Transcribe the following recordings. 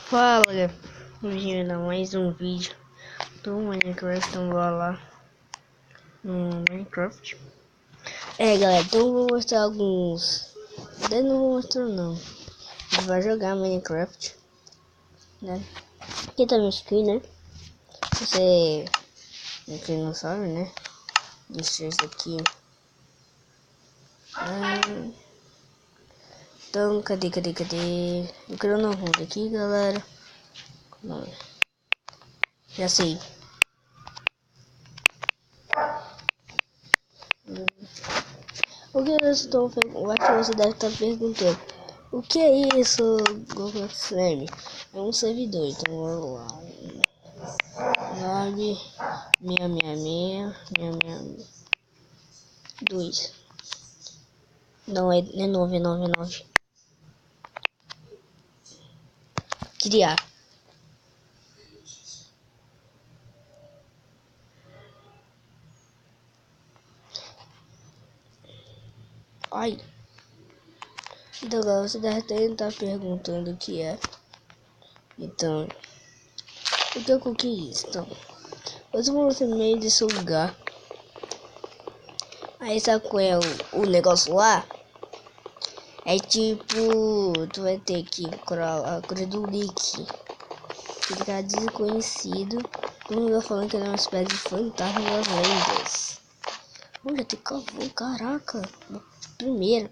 Fala, galera. Bem-vindo a mais um vídeo do Minecraft. Então bora lá no Minecraft. Galera, então eu vou mostrar alguns. Eu não vou mostrar não. A gente vai jogar Minecraft, né? Aqui tá meu skin, né? Você quem não sabe, né? Deixa isso aqui. Então, cadê? Eu quero não rude aqui, galera. Não. Já sei. O que eu estou eu acho que você deve estar perguntando. O que é isso, Google Flame? É um servidor, então vamos lá. 9 666 Não é 999. Criar. Ai. Então agora você deve estar perguntando o que é. Então, o que eu coloquei isso? Então, eu vou mostrar no meio desse lugar. Aí sabe qual é o negócio lá? É tipo, tu vai ter que procurar a cor do Lick. Ele tá desconhecido. Todo mundo falando que ele é uma espécie de fantasma das lendas. Já tem cavalo, caraca. Primeiro.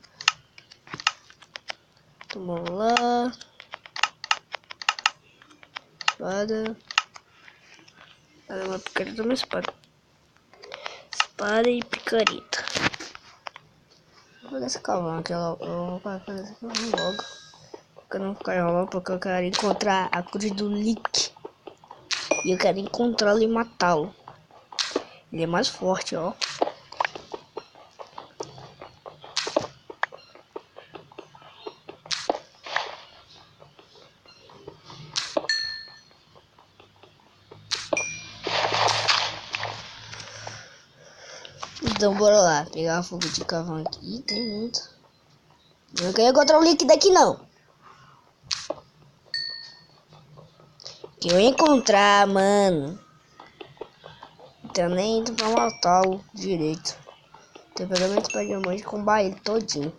Então vamos lá. Espada. Uma picareta, uma espada. Espada e picareta. Vou pegar esse cavalo aqui. Eu vou fazer esse cavalo logo. Porque eu não ficar enrolando, porque eu quero encontrar a cruz do Lick. E eu quero encontrá-lo e matá-lo. Ele é mais forte, ó. Então bora lá, pegar fogo de cavalo aqui. Ih, tem muito. Eu não quero encontrar o Lick daqui não. Que eu encontrar, mano. Então nem entro pra matá-lo direito. Tem que pegar minha espada de diamante e combar ele todinho.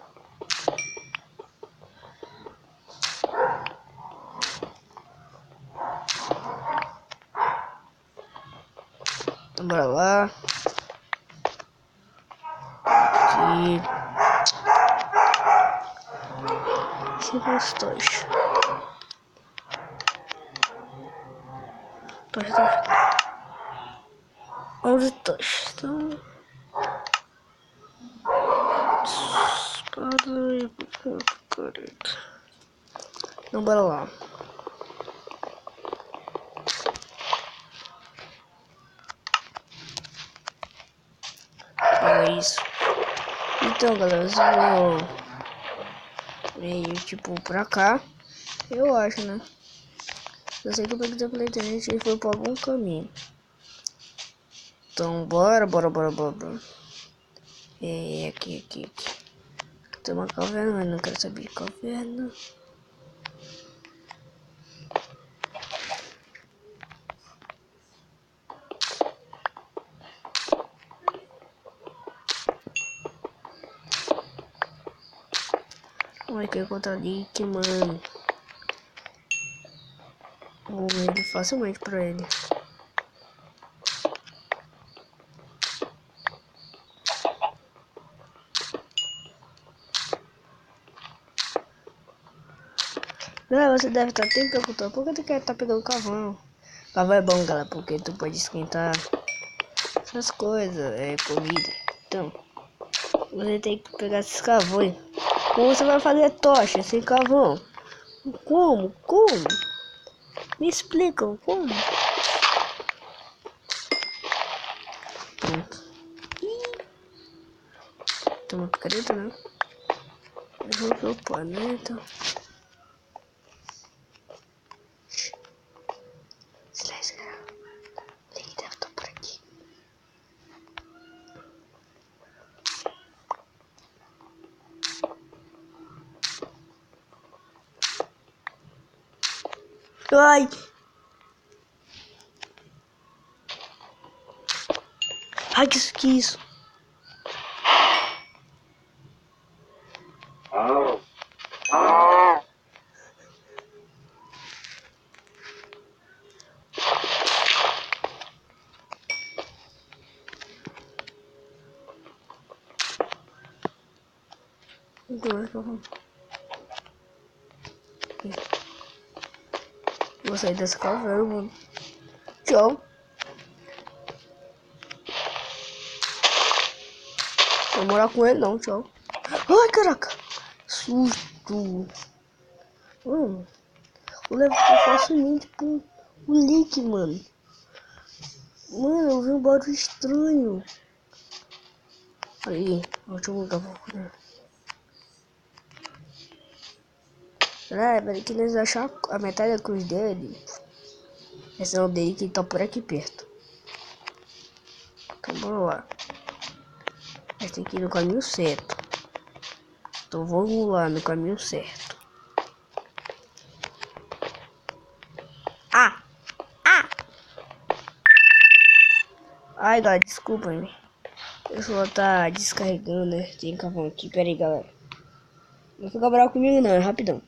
Então bora lá. Aqui. Chega os tochos. Tocha. 11 tochos. Então. Espada e picareta. Então bora lá. Pega isso. Então galera, eu vou meio tipo pra cá. Eu acho, né? Eu sei que eu peguei pela internet e foi por algum caminho. Então bora. Aqui. Tem uma caverna, mas não quero saber de caverna. Olha que eu encontrar ali, que mano. Vou ele facilmente pra ele. Galera, você deve estar até perguntando por que tu quer estar pegando cavalo. Cavalo é bom, galera, porque tu pode esquentar essas coisas, comida. Então, você tem que pegar esses cavões. Como você vai fazer tocha sem cavão? Como? Me explicam como? Pronto. Tem uma picareta, né? Eu vou pro planeta. Silêncio, galera. Eita, eu tô por aqui. Ai! Ai, que isso? Vou sair dessa caverna, mano. Tchau. Não vou morar com ele não, tchau. Ai, caraca. Susto. Mano, eu levo facilmente pro leak, mano. Mano, eu vi um barulho estranho. Aí, deixa eu voltar pra procurar. Peraí que nós achar a metade da cruz dele. Esse é o dele que tá por aqui perto. Então bora lá. Nós tem que ir no caminho certo. Então vamos lá no caminho certo. Ah! Ah! Ai, galera, desculpa, hein. O celular tá descarregando, né? Tem carvão aqui. Pera aí, galera. Não fica bravo comigo não, é rapidão.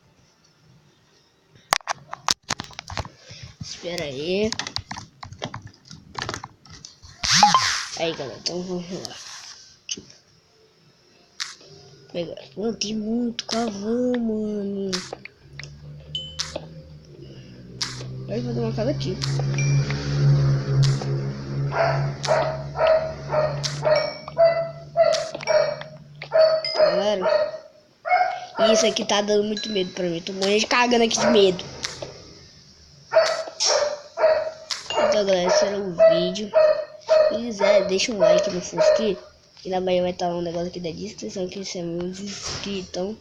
Espera aí. Aí, galera, então vamos lá. Pega. Mano, tem muito carvão, mano. Vai fazer uma casa aqui. Galera, isso aqui tá dando muito medo pra mim. Tô morrendo de cagando aqui de medo. Então, galera, esse era o vídeo. Se quiser, deixa um like no inscrito. E na Bahia vai estar um negócio aqui da descrição que isso é muito inscrito. Então,